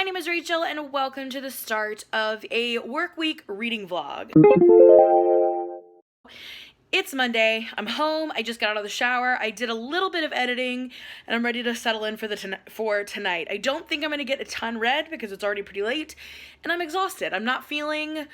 name is Rachel and welcome to the start of a work week reading vlog. It's Monday, I'm home, I just got out of the shower, I did a little bit of editing, and I'm ready to settle in for tonight. I don't think I'm going to get a ton read because it's already pretty late, and I'm exhausted. I'm not feeling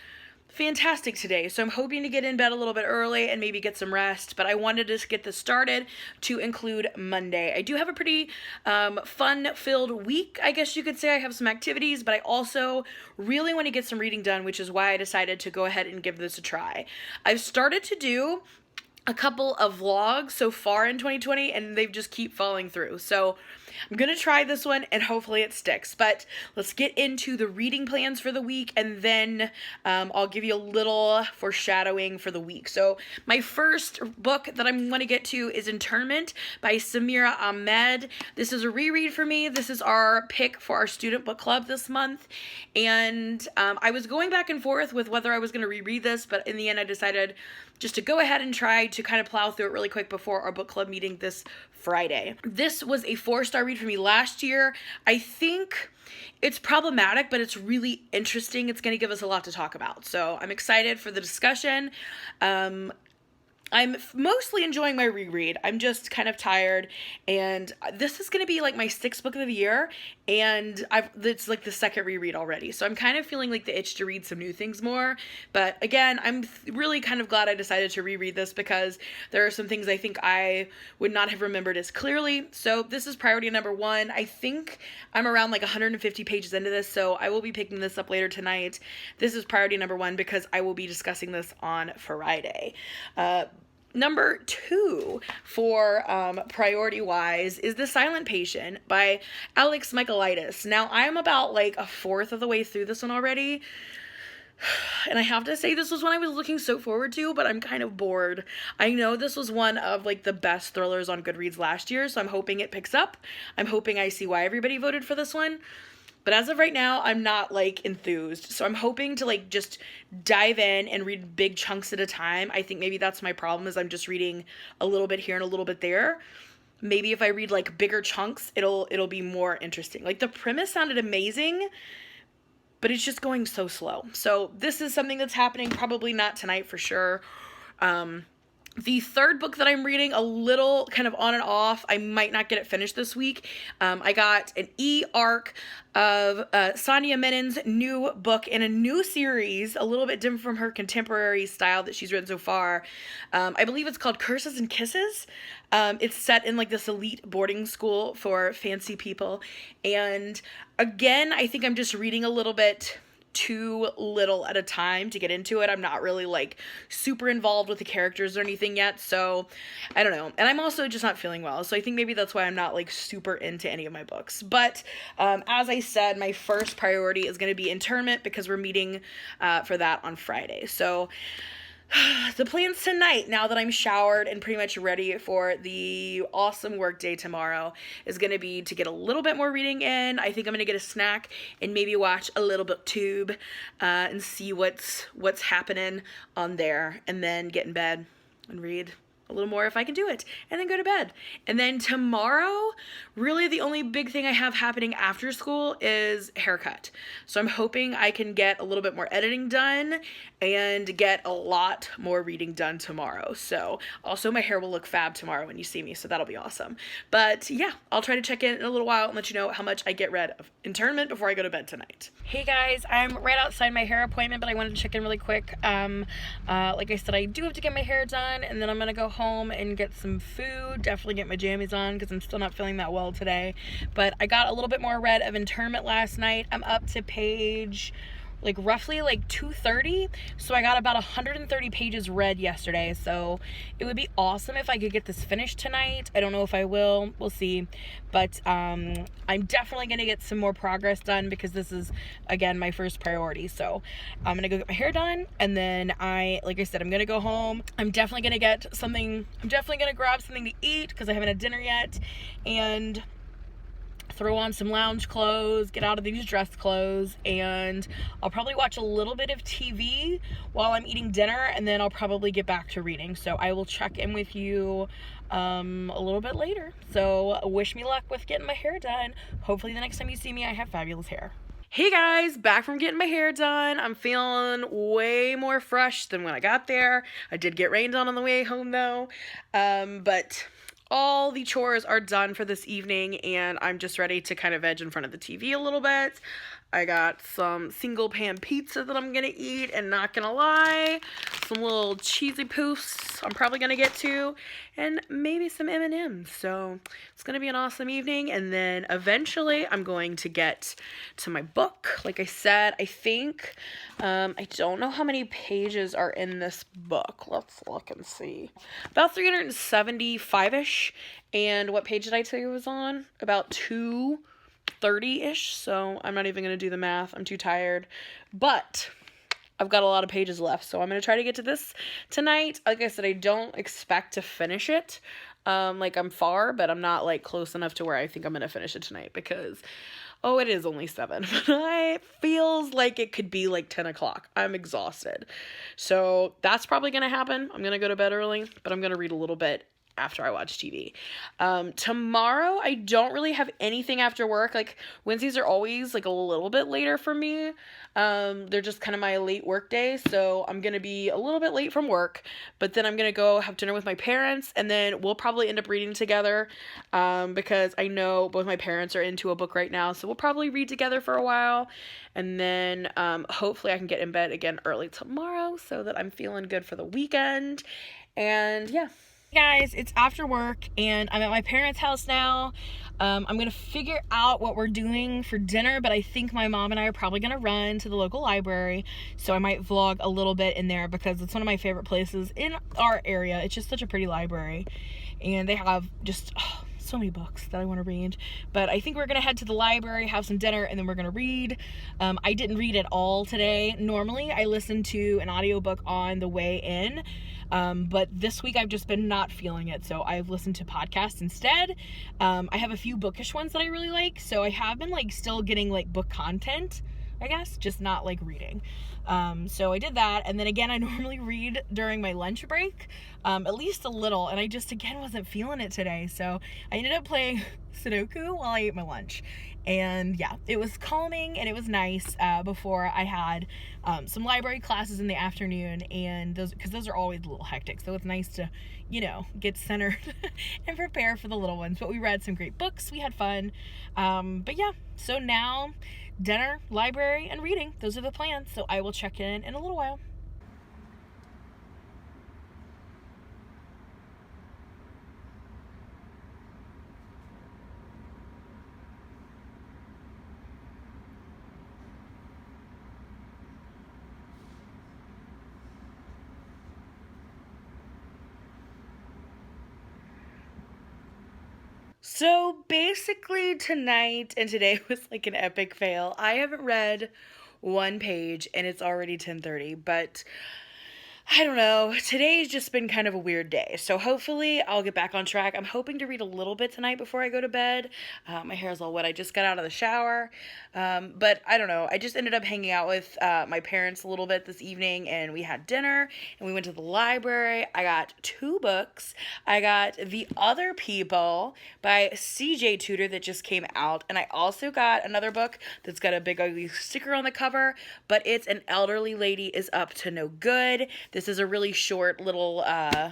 fantastic today, so I'm hoping to get in bed a little bit early and maybe get some rest, but I wanted to get this started to include Monday. I do have a pretty fun-filled week, I guess you could say. I have some activities, but I also really want to get some reading done, which is why I decided to go ahead and give this a try. I've started to do a couple of vlogs so far in 2020, and they just keep falling through, so I'm gonna try this one and hopefully it sticks. But let's get into the reading plans for the week, and then I'll give you a little foreshadowing for the week. So my first book that I'm going to get to is Internment by Samira Ahmed. This is a reread for me. This is our pick for our student book club this month, and I was going back and forth with whether I was going to reread this, but in the end I decided just to go ahead and try to kind of plow through it really quick before our book club meeting this Friday. This was a 4-star read for me last year. I think it's problematic, but it's really interesting. It's going to give us a lot to talk about. So I'm excited for the discussion. I'm mostly enjoying my reread. I'm just kind of tired, and this is going to be like my 6th book of the year, and it's like the second reread already, so I'm kind of feeling like the itch to read some new things more. But again, I'm really kind of glad I decided to reread this because there are some things I think I would not have remembered as clearly. So this is priority number 1. I think I'm around like 150 pages into this, so I will be picking this up later tonight. This is priority number 1 because I will be discussing this on Friday. Number 2 for priority-wise is The Silent Patient by Alex Michaelides. Now, I'm about like a fourth of the way through this one already, and I have to say this was one I was looking so forward to, but I'm kind of bored. I know this was one of like the best thrillers on Goodreads last year, so I'm hoping it picks up. I'm hoping I see why everybody voted for this one. But as of right now, I'm not, like, enthused. So I'm hoping to, like, just dive in and read big chunks at a time. I think maybe that's my problem, is I'm just reading a little bit here and a little bit there. Maybe if I read, like, bigger chunks, it'll be more interesting. Like, the premise sounded amazing, but it's just going so slow. So this is something that's happening, probably not tonight for sure. The third book that I'm reading, a little kind of on and off. I might not get it finished this week. I got an e-arc of Sonia Menon's new book in a new series, a little bit different from her contemporary style that she's written so far. I believe it's called Curses and Kisses. It's set in like this elite boarding school for fancy people. And again, I think I'm just reading a little bit too little at a time to get into it. I'm not really like super involved with the characters or anything yet, so I don't know. And I'm also just not feeling well, so I think maybe that's why I'm not like super into any of my books. But as I said, my first priority is going to be Internment because we're meeting for that on Friday. So the plans tonight, now that I'm showered and pretty much ready for the awesome work day tomorrow, is going to be to get a little bit more reading in. I think I'm going to get a snack and maybe watch a little booktube and see what's happening on there, and then get in bed and read a little more if I can do it, and then go to bed. And then tomorrow, really the only big thing I have happening after school is haircut. So I'm hoping I can get a little bit more editing done and get a lot more reading done tomorrow. So also my hair will look fab tomorrow when you see me, so that'll be awesome. But yeah, I'll try to check in a little while and let you know how much I get read of Internment before I go to bed tonight. Hey guys, I'm right outside my hair appointment, but I wanted to check in really quick. Like I said, I do have to get my hair done, and then I'm gonna go home and get some food, definitely get my jammies on because I'm still not feeling that well today. But I got a little bit more read of Internment last night. I'm up to page like roughly like 230, so I got about 130 pages read yesterday, so it would be awesome if I could get this finished tonight. I don't know if I will, we'll see, but I'm definitely gonna get some more progress done because this is, again, my first priority. So I'm gonna go get my hair done, and then like I said, I'm gonna go home. I'm definitely gonna grab something to eat because I haven't had dinner yet, and throw on some lounge clothes, get out of these dress clothes, and I'll probably watch a little bit of TV while I'm eating dinner, and then I'll probably get back to reading. So I will check in with you a little bit later. So wish me luck with getting my hair done. Hopefully the next time you see me, I have fabulous hair. Hey guys, back from getting my hair done. I'm feeling way more fresh than when I got there. I did get rained on the way home though. But all the chores are done for this evening and I'm just ready to kind of veg in front of the TV a little bit. I got some single pan pizza that I'm gonna eat, and not gonna lie, some little cheesy poofs I'm probably gonna get to, and maybe some M&Ms. So it's gonna be an awesome evening, and then eventually I'm going to get to my book. Like I said, I think, I don't know how many pages are in this book. Let's look and see. About 375-ish, and what page did I tell you it was on? About 230-ish, so I'm not even going to do the math. I'm too tired. But I've got a lot of pages left, so I'm going to try to get to this tonight. Like I said, I don't expect to finish it. Like, I'm far, but I'm not, like, close enough to where I think I'm going to finish it tonight because, oh, it is only 7. But it feels like it could be, like, 10 o'clock. I'm exhausted. So that's probably going to happen. I'm going to go to bed early, but I'm going to read a little bit after I watch TV. Tomorrow, I don't really have anything after work. Like, Wednesdays are always, like, a little bit later for me. They're just kind of my late work day, so I'm gonna be a little bit late from work, but then I'm gonna go have dinner with my parents, and then we'll probably end up reading together, because I know both my parents are into a book right now, so we'll probably read together for a while, and then, hopefully I can get in bed again early tomorrow, so that I'm feeling good for the weekend, and yeah. Guys, it's after work and I'm at my parents' house now. I'm gonna figure out what we're doing for dinner, but I think my mom and I are probably gonna run to the local library, so I might vlog a little bit in there because it's one of my favorite places in our area. It's just such a pretty library, and they have just so many books that I want to read. But I think we're gonna head to the library, have some dinner, and then we're gonna read. I didn't read at all today. Normally I listen to an audiobook on the way in, but this week I've just been not feeling it, so I've listened to podcasts instead. I have a few bookish ones that I really like, so I have been like still getting like book content, I guess, just not like reading. So I did that, and then again, I normally read during my lunch break, at least a little, and I just again wasn't feeling it today, so I ended up playing Sudoku while I ate my lunch. And yeah, it was calming and it was nice before I had some library classes in the afternoon, and those are always a little hectic, so it's nice to, you know, get centered and prepare for the little ones. But we read some great books, we had fun, but yeah, so now dinner, library, and reading, those are the plans, so I will check in a little while. So basically tonight and today was like an epic fail. I haven't read one page and it's already 10:30, but I don't know. Today's just been kind of a weird day. So hopefully I'll get back on track. I'm hoping to read a little bit tonight before I go to bed. My hair's all wet. I just got out of the shower. But I don't know. I just ended up hanging out with my parents a little bit this evening, and we had dinner and we went to the library. I got 2 books. I got The Other People by CJ Tudor that just came out. And I also got another book that's got a big ugly sticker on the cover, but it's An Elderly Lady is Up to No Good. This is a really short little,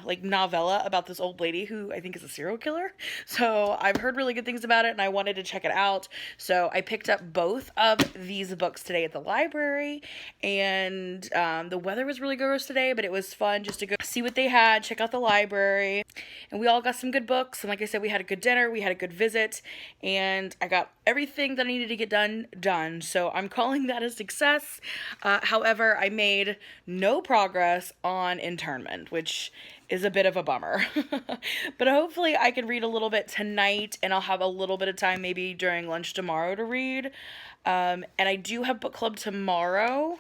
like, novella about this old lady who I think is a serial killer. So I've heard really good things about it, and I wanted to check it out. So I picked up both of these books today at the library, and the weather was really gross today, but it was fun just to go see what they had, check out the library, and we all got some good books. And like I said, we had a good dinner, we had a good visit, and I got everything that I needed to get done. So I'm calling that a success. However, I made no progress on internment, which is a bit of a bummer. But hopefully I can read a little bit tonight, and I'll have a little bit of time maybe during lunch tomorrow to read. And I do have book club tomorrow,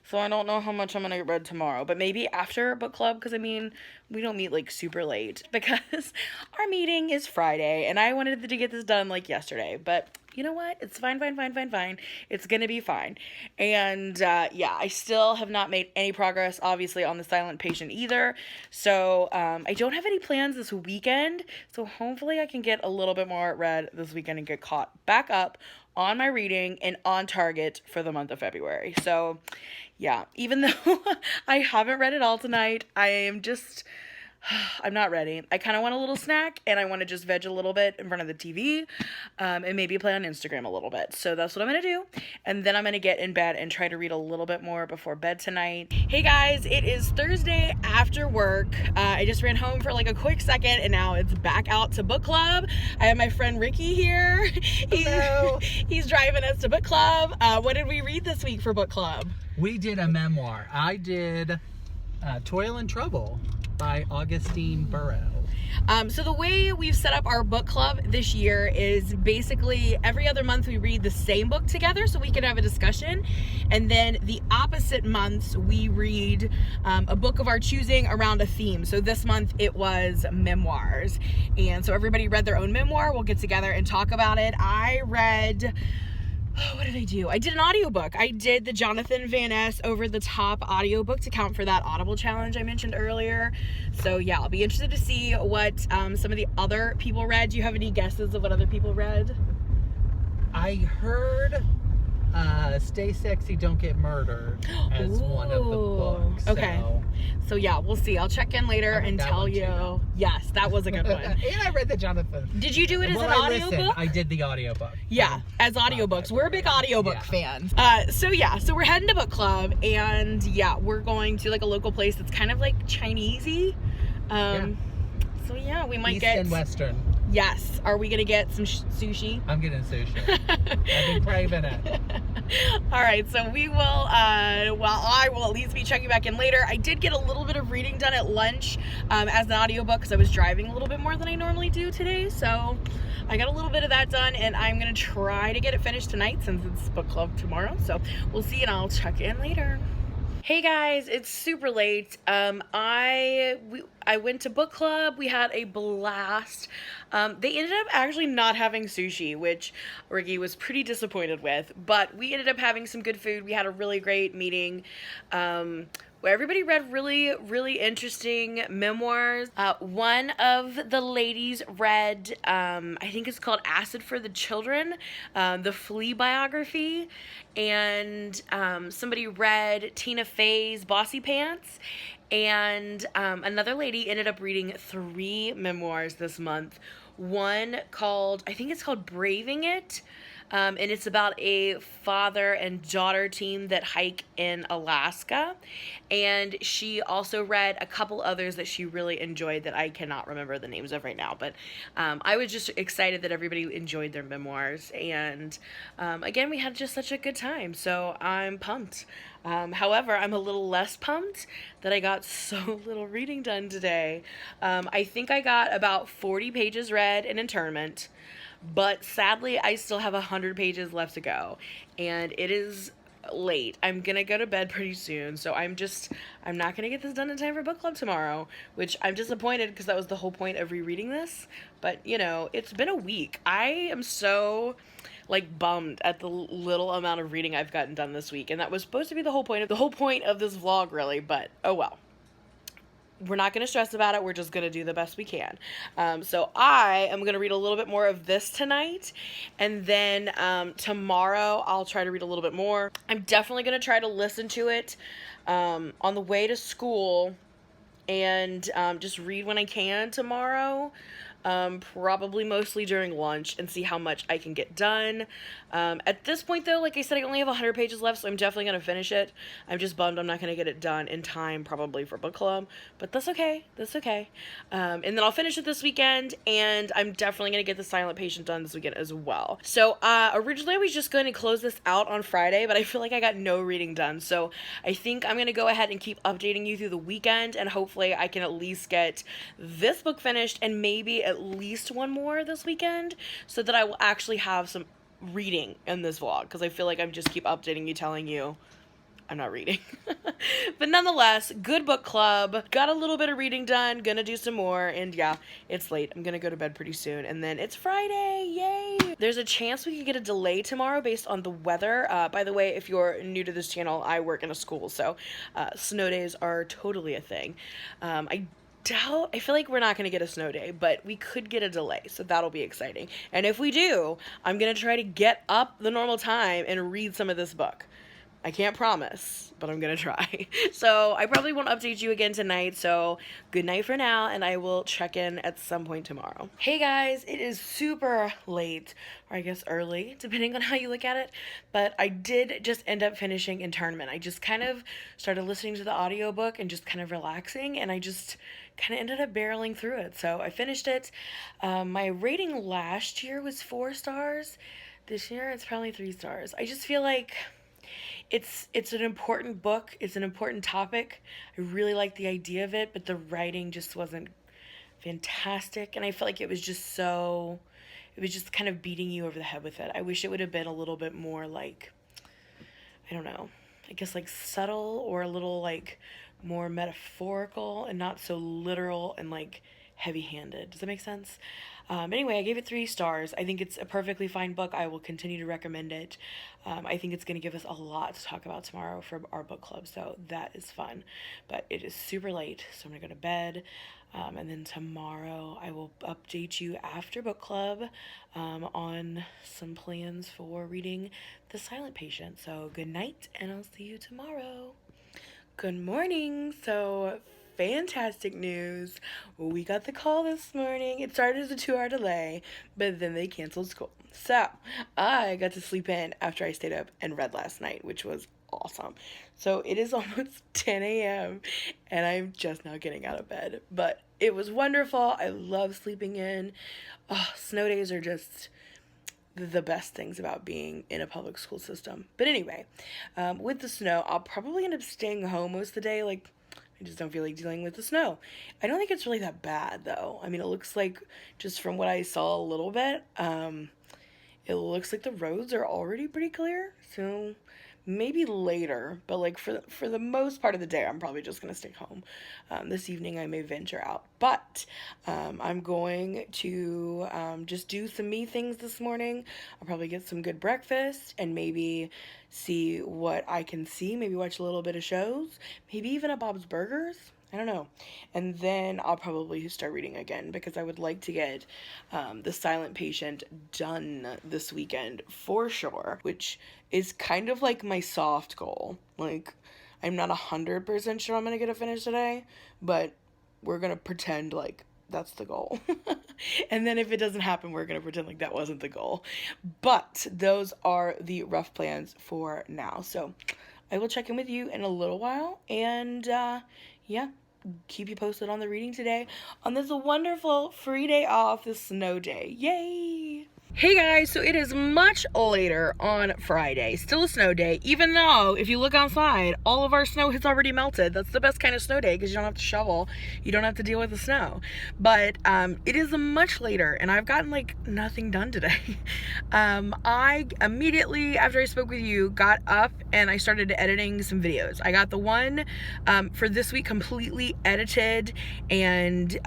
so I don't know how much I'm going to read tomorrow, but maybe after book club, because I mean, we don't meet like super late because our meeting is Friday, and I wanted to get this done like yesterday, but you know what? It's fine. It's gonna be fine. And yeah, I still have not made any progress, obviously, on The Silent Patient either. So I don't have any plans this weekend. So hopefully I can get a little bit more read this weekend and get caught back up on my reading and on target for the month of February. So yeah, even though I haven't read it all tonight, I am just, I'm not ready. I kind of want a little snack, and I want to just veg a little bit in front of the TV, and maybe play on Instagram a little bit. So that's what I'm going to do. And then I'm going to get in bed and try to read a little bit more before bed tonight. Hey guys, it is Thursday after work. I just ran home for like a quick second, and now it's back out to book club. I have my friend Ricky here. Hello. He's driving us to book club. What did we read this week for book club? We did a memoir. I did Toil and Trouble by Augustine Burrow. So the way we've set up our book club this year is basically every other month we read the same book together so we can have a discussion. And then the opposite months we read a book of our choosing around a theme. So this month it was memoirs. And so everybody read their own memoir. We'll get together and talk about it. I read... what did I do? I did an audiobook. I did the Jonathan Van Ness Over the Top audiobook to count for that Audible challenge I mentioned earlier. So yeah, I'll be interested to see what some of the other people read. Do you have any guesses of what other people read? I heard Stay Sexy, Don't Get Murdered as one of the books. Okay. So yeah, we'll see. I'll check in later and tell you. Too. Yes, that was a good one. And I read the Jonathan. Did you do it as an audiobook? I did the audiobook. Yeah, as audiobooks. We're big audiobook fans. So we're heading to book club, and yeah, we're going to like a local place that's kind of like Chinesey. So yeah, we might East get and Western. Yes. Are we gonna get some sushi? I'm getting sushi. I've been craving it. All right, so we will, well, I will at least be checking back in later. I did get a little bit of reading done at lunch as an audiobook because I was driving a little bit more than I normally do today. So I got a little bit of that done, and I'm going to try to get it finished tonight since it's book club tomorrow. So we'll see, and I'll check in later. Hey guys, it's super late. I went to book club. We had a blast. They ended up actually not having sushi, which Ricky was pretty disappointed with, but we ended up having some good food. We had a really great meeting. Where everybody read really, really interesting memoirs. One of the ladies read, I think it's called Acid for the Children, the Flea biography, and somebody read Tina Fey's Bossy Pants, and another lady ended up reading 3 memoirs this month. One called, I think it's called Braving It, and it's about a father and daughter team that hike in Alaska. And she also read a couple others that she really enjoyed that I cannot remember the names of right now. But I was just excited that everybody enjoyed their memoirs. And again, we had just such a good time. So I'm pumped. However, I'm a little less pumped that I got so little reading done today. I think I got about 40 pages read in internment. But sadly, I still have 100 pages left to go, and it is late. I'm gonna go to bed pretty soon, so I'm not gonna get this done in time for book club tomorrow, which I'm disappointed because that was the whole point of rereading this. But, you know, it's been a week. I am so, like, bummed at the little amount of reading I've gotten done this week, and that was supposed to be the whole point of this vlog, really, but oh well. We're not going to stress about it. We're just going to do the best we can. So I am going to read a little bit more of this tonight. And then tomorrow I'll try to read a little bit more. I'm definitely going to try to listen to it on the way to school and just read when I can tomorrow. Probably mostly during lunch, and see how much I can get done. At this point, though, like I said, I only have 100 pages left, so I'm definitely going to finish it. I'm just bummed I'm not going to get it done in time, probably, for book club, but that's okay. That's okay. And then I'll finish it this weekend, and I'm definitely going to get The Silent Patient done this weekend as well. So, originally I was just going to close this out on Friday, but I feel like I got no reading done, so I think I'm going to go ahead and keep updating you through the weekend, and hopefully I can at least get this book finished, and maybe at least one more this weekend, so that I will actually have some reading in this vlog, because I feel like I'm just keep updating you, telling you I'm not reading. But nonetheless, good book club. Got a little bit of reading done. Gonna do some more. And yeah, it's late. I'm gonna go to bed pretty soon. And then it's Friday. Yay! There's a chance we could get a delay tomorrow based on the weather. By the way, if you're new to this channel, I work in a school, so snow days are totally a thing. I doubt, I feel like we're not going to get a snow day, but we could get a delay, so that'll be exciting. And if we do, I'm going to try to get up the normal time and read some of this book. I can't promise, but I'm gonna try. So I probably won't update you again tonight, so good night for now, and I will check in at some point tomorrow. Hey guys, it is super late, or I guess early, depending on how you look at it, but I did just end up finishing Internment. I just kind of started listening to the audiobook and just kind of relaxing, and I just kind of ended up barreling through it. So I finished it. My rating last year was 4 stars. This year it's probably 3 stars. I just feel like it's an important book. It's an important topic. I really like the idea of it, but the writing just wasn't fantastic, and I felt like it was just kind of beating you over the head with it. I wish it would have been a little bit more like, I don't know, I guess like subtle, or a little like more metaphorical and not so literal and like heavy-handed. Does that make sense? Anyway, I gave it 3 stars. I think it's a perfectly fine book. I will continue to recommend it. I think it's going to give us a lot to talk about tomorrow for our book club, so that is fun. But it is super late, so I'm going to go to bed. And then tomorrow I will update you after book club on some plans for reading The Silent Patient. So good night, and I'll see you tomorrow. Good morning. So fantastic news. We got the call this morning. It started as a 2-hour delay, but then they canceled school. So I got to sleep in after I stayed up and read last night, which was awesome. So it is almost 10 a.m. and I'm just now getting out of bed, but it was wonderful. I love sleeping in. Oh, snow days are just the best things about being in a public school system. But anyway, with the snow, I'll probably end up staying home most of the day. Like, I just don't feel like dealing with the snow. I don't think it's really that bad, though. I mean, it looks like, just from what I saw a little bit, it looks like the roads are already pretty clear. So maybe later, but like for the most part of the day, I'm probably just gonna stay home. This evening I may venture out, but I'm going to just do some me things this morning. I'll probably get some good breakfast and maybe see what I can see, maybe watch a little bit of shows, maybe even a Bob's Burgers. I don't know. And then I'll probably start reading again, because I would like to get The Silent Patient done this weekend for sure, which is kind of like my soft goal. Like, I'm not 100% sure I'm going to get it finished today, but we're going to pretend like that's the goal. And then if it doesn't happen, we're going to pretend like that wasn't the goal. But those are the rough plans for now. So I will check in with you in a little while, and yeah, keep you posted on the reading today on this wonderful free day off, this snow day. Yay! Hey guys, so it is much later on Friday, still a snow day, even though if you look outside, all of our snow has already melted. That's the best kind of snow day, because you don't have to shovel, you don't have to deal with the snow. But it is much later, and I've gotten like nothing done today. I immediately after I spoke with you got up and I started editing some videos. I got the one for this week completely edited and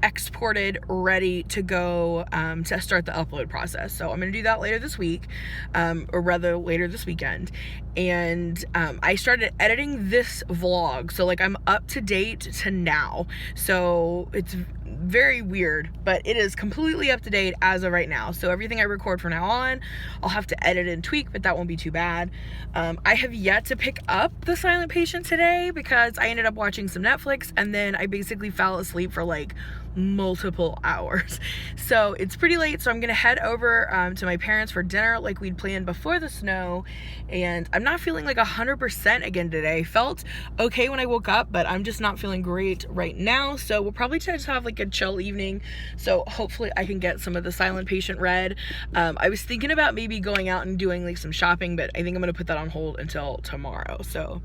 exported, ready to go to start the upload process. So I'm gonna do that later this week, or rather later this weekend. And I started editing this vlog, so like I'm up to date to now. So it's very weird, but it is completely up to date as of right now. So everything I record from now on, I'll have to edit and tweak, but that won't be too bad. I have yet to pick up The Silent Patient today, because I ended up watching some Netflix and then I basically fell asleep for like multiple hours. So it's pretty late, so I'm gonna head over to my parents for dinner like we'd planned before the snow. And I'm not feeling like 100% again today. Felt okay when I woke up, but I'm just not feeling great right now. So we'll probably just have like a chill evening. So hopefully I can get some of The Silent Patient read. I was thinking about maybe going out and doing like some shopping, but I think I'm gonna put that on hold until tomorrow. So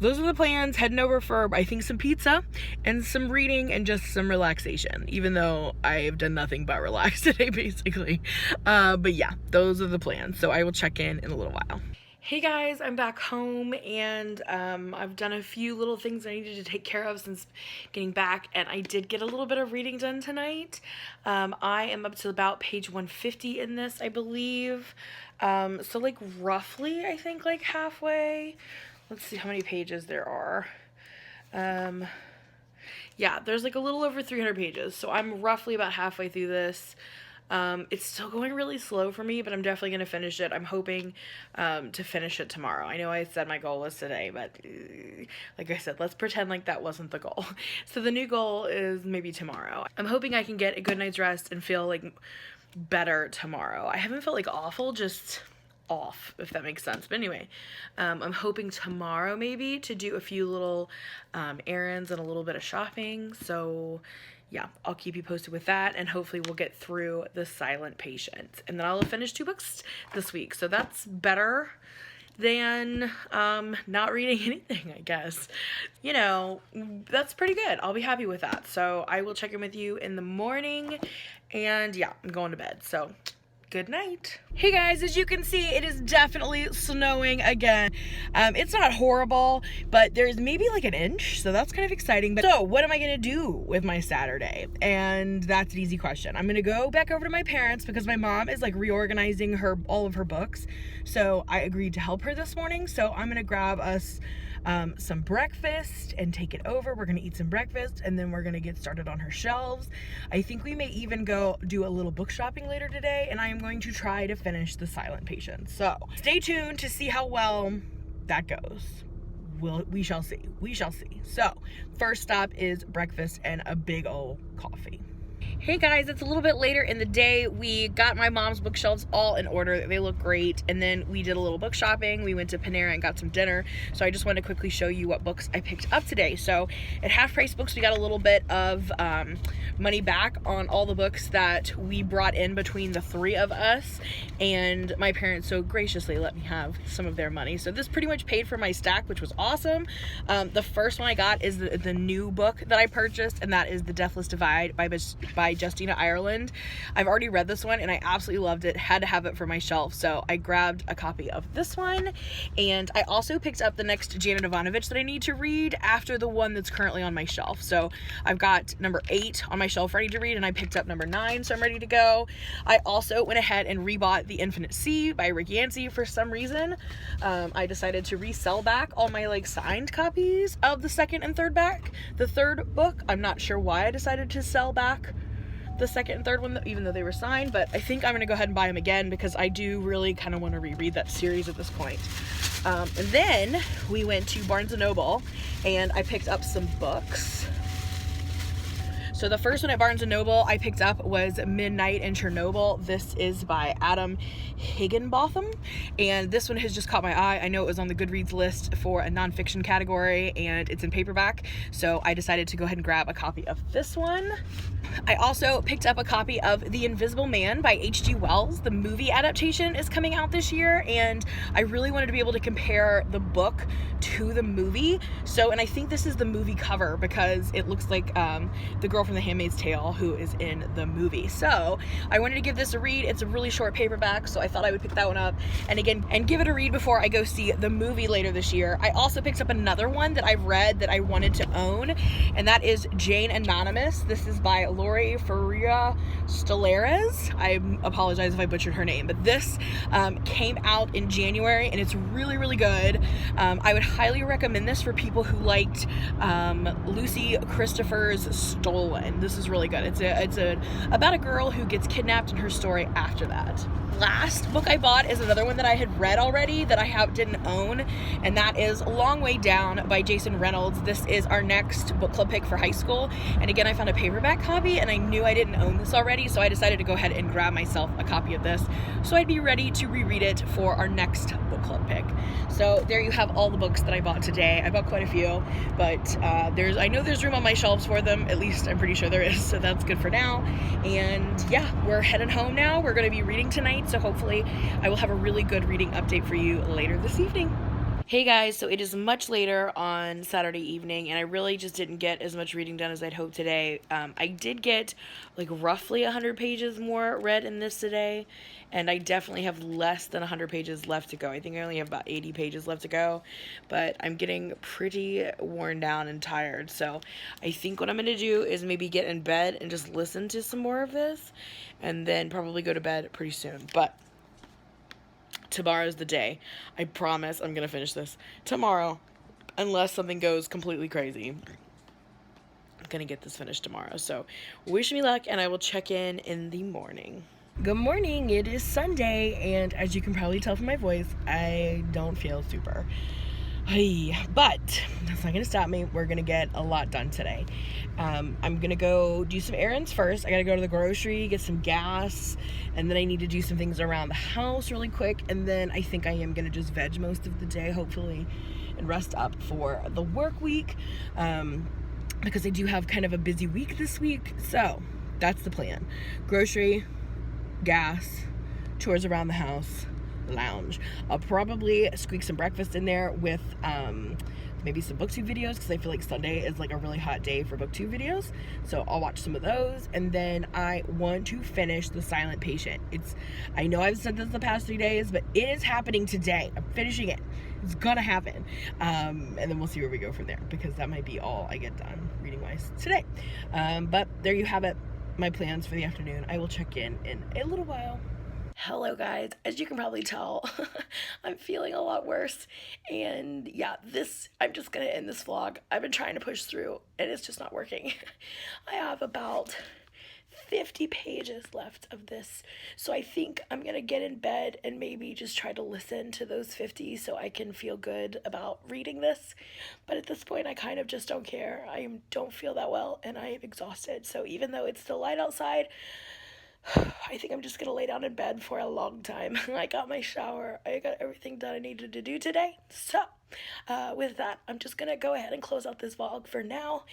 those are the plans. Heading over for, I think, some pizza and some reading and just some relaxation, even though I've done nothing but relax today, basically. But yeah, those are the plans. So I will check in a little while. Hey guys, I'm back home, and I've done a few little things I needed to take care of since getting back, and I did get a little bit of reading done tonight. I am up to about page 150 in this, I believe. So like roughly, I think like halfway. Let's see how many pages there are. Yeah, there's like a little over 300 pages, so I'm roughly about halfway through this. It's still going really slow for me, but I'm definitely going to finish it. I'm hoping to finish it tomorrow. I know I said my goal was today, but like I said, let's pretend like that wasn't the goal. So the new goal is maybe tomorrow. I'm hoping I can get a good night's rest and feel like better tomorrow. I haven't felt like awful, just off, if that makes sense. But anyway, I'm hoping tomorrow maybe to do a few little errands and a little bit of shopping. So yeah, I'll keep you posted with that, and hopefully we'll get through The Silent Patient, and then I'll finish 2 books this week. So that's better than not reading anything, I guess. You know, that's pretty good. I'll be happy with that. So I will check in with you in the morning, and yeah, I'm going to bed. So good night. Hey guys, as you can see, it is definitely snowing again. It's not horrible, but there's maybe like an inch, so that's kind of exciting. But so what am I gonna do with my Saturday? And that's an easy question. I'm gonna go back over to my parents because my mom is like reorganizing all of her books. So I agreed to help her this morning. So I'm gonna grab us some breakfast and take it over. We're gonna eat some breakfast, and then we're gonna get started on her shelves. I think we may even go do a little book shopping later today, and I am going to try to finish The Silent Patient. So stay tuned to see how well that goes. We shall see. We shall see. So first stop is breakfast and a big old coffee. Hey guys, it's a little bit later in the day. We got my mom's bookshelves all in order. They look great. And then we did a little book shopping. We went to Panera and got some dinner. So I just want to quickly show you what books I picked up today. So at Half Price Books, we got a little bit of money back on all the books that we brought in between the 3 of us. And my parents so graciously let me have some of their money. So this pretty much paid for my stack, which was awesome. The first one I got is the new book that I purchased, and that is The Deathless Divide by Justina Ireland. I've already read this one and I absolutely loved it. Had to have it for my shelf, so I grabbed a copy of this one. And I also picked up the next Janet Ivanovich that I need to read after the one that's currently on my shelf. So I've got number 8 on my shelf ready to read, and I picked up number 9, so I'm ready to go. I also went ahead and rebought The Infinite Sea by Rick Yancey for some reason. I decided to resell back all my like signed copies of the second and third back. The third book, I'm not sure why I decided to sell back the second and third one, even though they were signed, but I think I'm gonna go ahead and buy them again because I do really kind of want to reread that series at this point. And then we went to Barnes & Noble and I picked up some books. So the first one at Barnes & Noble I picked up was Midnight in Chernobyl. This is by Adam Higginbotham, and this one has just caught my eye. I know it was on the Goodreads list for a nonfiction category, and it's in paperback, so I decided to go ahead and grab a copy of this one. I also picked up a copy of The Invisible Man by H.G. Wells. The movie adaptation is coming out this year, and I really wanted to be able to compare the book to the movie. So, and I think this is the movie cover because it looks like the girl from The Handmaid's Tale who is in the movie. So I wanted to give this a read. It's a really short paperback, so I thought I would pick that one up and again and give it a read before I go see the movie later this year. I also picked up another one that I've read that I wanted to own, and that is Jane Anonymous. This is by Lori Faria Stolares. I apologize if I butchered her name, but this came out in January and it's really, really good. I would highly recommend this for people who liked Lucy Christopher's Stolen. This is really good. It's about a girl who gets kidnapped and her story after that. Last book I bought is another one that I had read already that I didn't own, and that is Long Way Down by Jason Reynolds. This is our next book club pick for high school, and again I found a paperback copy and I knew I didn't own this already, so I decided to go ahead and grab myself a copy of this so I'd be ready to reread it for our next book club pick. So there you have all the books that I bought today. I bought quite a few, but I know there's room on my shelves for them. At least I'm pretty sure there is, so that's good for now. And yeah, we're heading home now. We're going to be reading tonight, so hopefully I will have a really good reading update for you later this evening. Hey guys, so it is much later on Saturday evening, and I really just didn't get as much reading done as I'd hoped today. I did get like roughly 100 pages more read in this today, and I definitely have less than 100 pages left to go. I think I only have about 80 pages left to go, but I'm getting pretty worn down and tired, so I think what I'm going to do is maybe get in bed and just listen to some more of this, and then probably go to bed pretty soon. But tomorrow's the day. I promise I'm gonna finish this tomorrow, unless something goes completely crazy. gonna get this finished tomorrow. So wish me luck, and I will check in the morning. Good morning. It is Sunday, and as you can probably tell from my voice, I don't feel super. But that's not gonna stop me. We're gonna get a lot done today. I'm gonna go do some errands first. I gotta go to the grocery, get some gas, and then I need to do some things around the house really quick, and then I think I am gonna just veg most of the day, hopefully, and rest up for the work week, because I do have kind of a busy week this week. So that's the plan. Grocery, gas, chores around the house, lounge. I'll probably squeak some breakfast in there with maybe some booktube videos, because I feel like Sunday is like a really hot day for booktube videos, so I'll watch some of those. And then I want to finish The Silent Patient. I know I've said this the past 3 days, but it is happening today. I'm finishing it. It's gonna happen, and then we'll see where we go from there, because that might be all I get done reading wise today. But there you have it, my plans for the afternoon. I will check in a little while. Hello guys, as you can probably tell, I'm feeling a lot worse, and yeah, I'm just gonna end this vlog. I've been trying to push through, and it's just not working. I have about 50 pages left of this, so I think I'm gonna get in bed and maybe just try to listen to those 50 so I can feel good about reading this. But at this point, I kind of just don't care. I don't feel that well, and I am exhausted, so even though it's still light outside, I think I'm just gonna lay down in bed for a long time. I got my shower. I got everything done I needed to do today. So, with that, I'm just gonna go ahead and close out this vlog for now,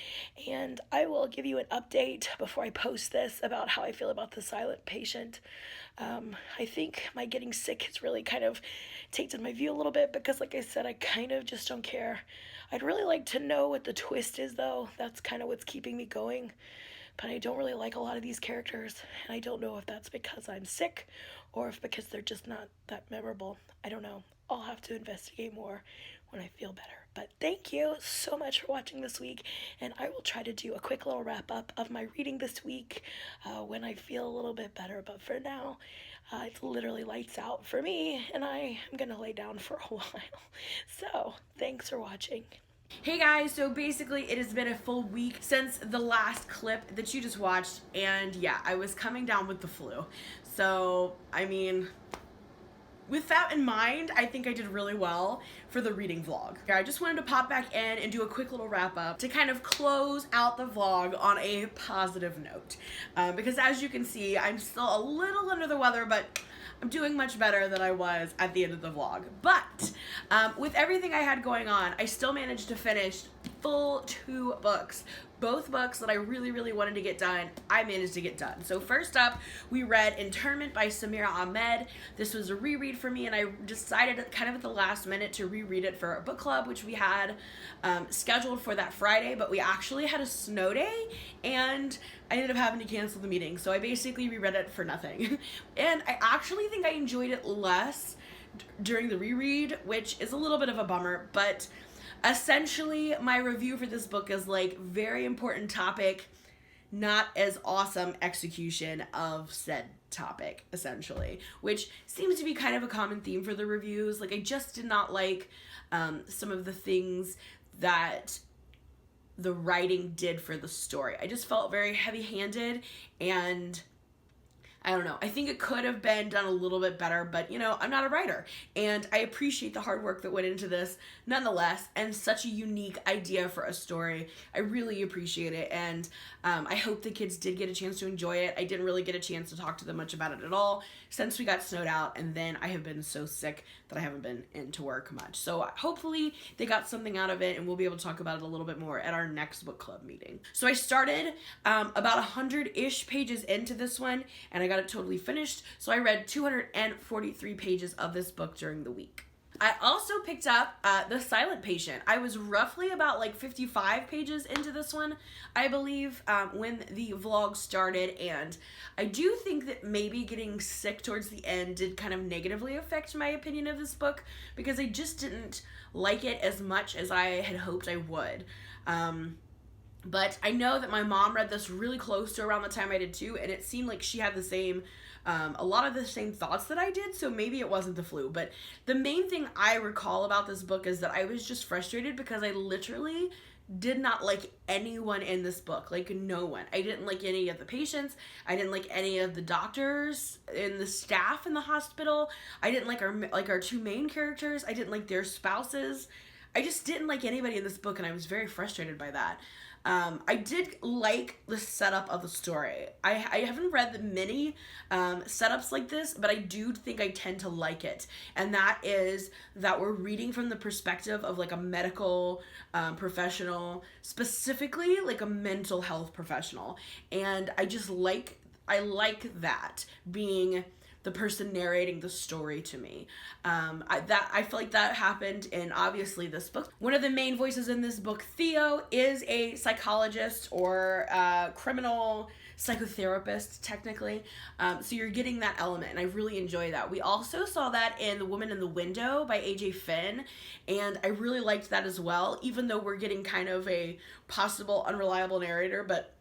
and I will give you an update before I post this about how I feel about The Silent Patient. I think my getting sick has really kind of tainted my view a little bit, because like I said, I kind of just don't care. I'd really like to know what the twist is, though. That's kind of what's keeping me going. But I don't really like a lot of these characters, and I don't know if that's because I'm sick or if because they're just not that memorable. I don't know. I'll have to investigate more when I feel better. But thank you so much for watching this week, and I will try to do a quick little wrap up of my reading this week when I feel a little bit better. But for now, it's literally lights out for me, and I am going to lay down for a while. So thanks for watching. Hey guys, so basically it has been a full week since the last clip that you just watched, and yeah, I was coming down with the flu. So, I mean, with that in mind, I think I did really well for the reading vlog. I just wanted to pop back in and do a quick little wrap up to kind of close out the vlog on a positive note. Because as you can see, I'm still a little under the weather, but I'm doing much better than I was at the end of the vlog. But with everything I had going on, I still managed to finish full 2 books. Both books that I really, really wanted to get done, I managed to get done. So first up, we read Internment by Samira Ahmed. This was a reread for me, and I decided kind of at the last minute to reread it for a book club, which we had scheduled for that Friday, but we actually had a snow day, and I ended up having to cancel the meeting. So I basically reread it for nothing. And I actually think I enjoyed it less during the reread, which is a little bit of a bummer, but essentially my review for this book is like very important topic, not as awesome execution of said topic, essentially, which seems to be kind of a common theme for the reviews. Like, I just did not like some of the things that the writing did for the story. I just felt very heavy-handed, and I don't know. I think it could have been done a little bit better, but, you know, I'm not a writer, and I appreciate the hard work that went into this nonetheless, and such a unique idea for a story. I really appreciate it, and I hope the kids did get a chance to enjoy it. I didn't really get a chance to talk to them much about it at all since we got snowed out, and then I have been so sick that I haven't been into work much. So hopefully they got something out of it, and we'll be able to talk about it a little bit more at our next book club meeting. So I started about 100-ish pages into this one, and I got it totally finished. So I read 243 pages of this book during the week. I also picked up The Silent Patient. I was roughly about like 55 pages into this one, I believe, when the vlog started, and I do think that maybe getting sick towards the end did kind of negatively affect my opinion of this book, because I just didn't like it as much as I had hoped I would. But I know that my mom read this really close to around the time I did too, and it seemed like she had the same, a lot of the same thoughts that I did, so maybe it wasn't the flu. But the main thing I recall about this book is that I was just frustrated because I literally did not like anyone in this book. Like, no one. I didn't like any of the patients. I didn't like any of the doctors and the staff in the hospital. I didn't like our two main characters. I didn't like their spouses. I just didn't like anybody in this book, and I was very frustrated by that. I did like the setup of the story. I haven't read the many setups like this, but I do think I tend to like it. And that is that we're reading from the perspective of like a medical professional, specifically like a mental health professional. And I like that being the person narrating the story to me. I feel like that happened in obviously this book. One of the main voices in this book, Theo, is a psychologist or criminal psychotherapist, technically. So you're getting that element, and I really enjoy that. We also saw that in The Woman in the Window by A.J. Finn, and I really liked that as well, even though we're getting kind of a possible unreliable narrator, but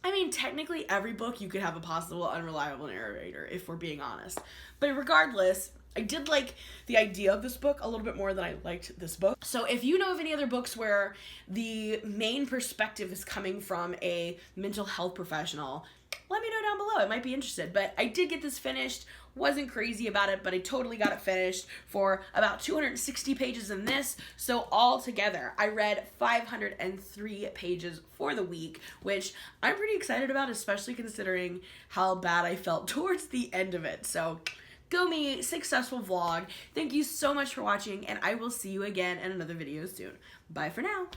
I mean, technically every book you could have a possible unreliable narrator, if we're being honest. But regardless, I did like the idea of this book a little bit more than I liked this book. So if you know of any other books where the main perspective is coming from a mental health professional, let me know down below. I might be interested. But I did get this finished. Wasn't crazy about it, but I totally got it finished for about 260 pages in this. So all together, I read 503 pages for the week, which I'm pretty excited about, especially considering how bad I felt towards the end of it. So go me, successful vlog. Thank you so much for watching, and I will see you again in another video soon. Bye for now.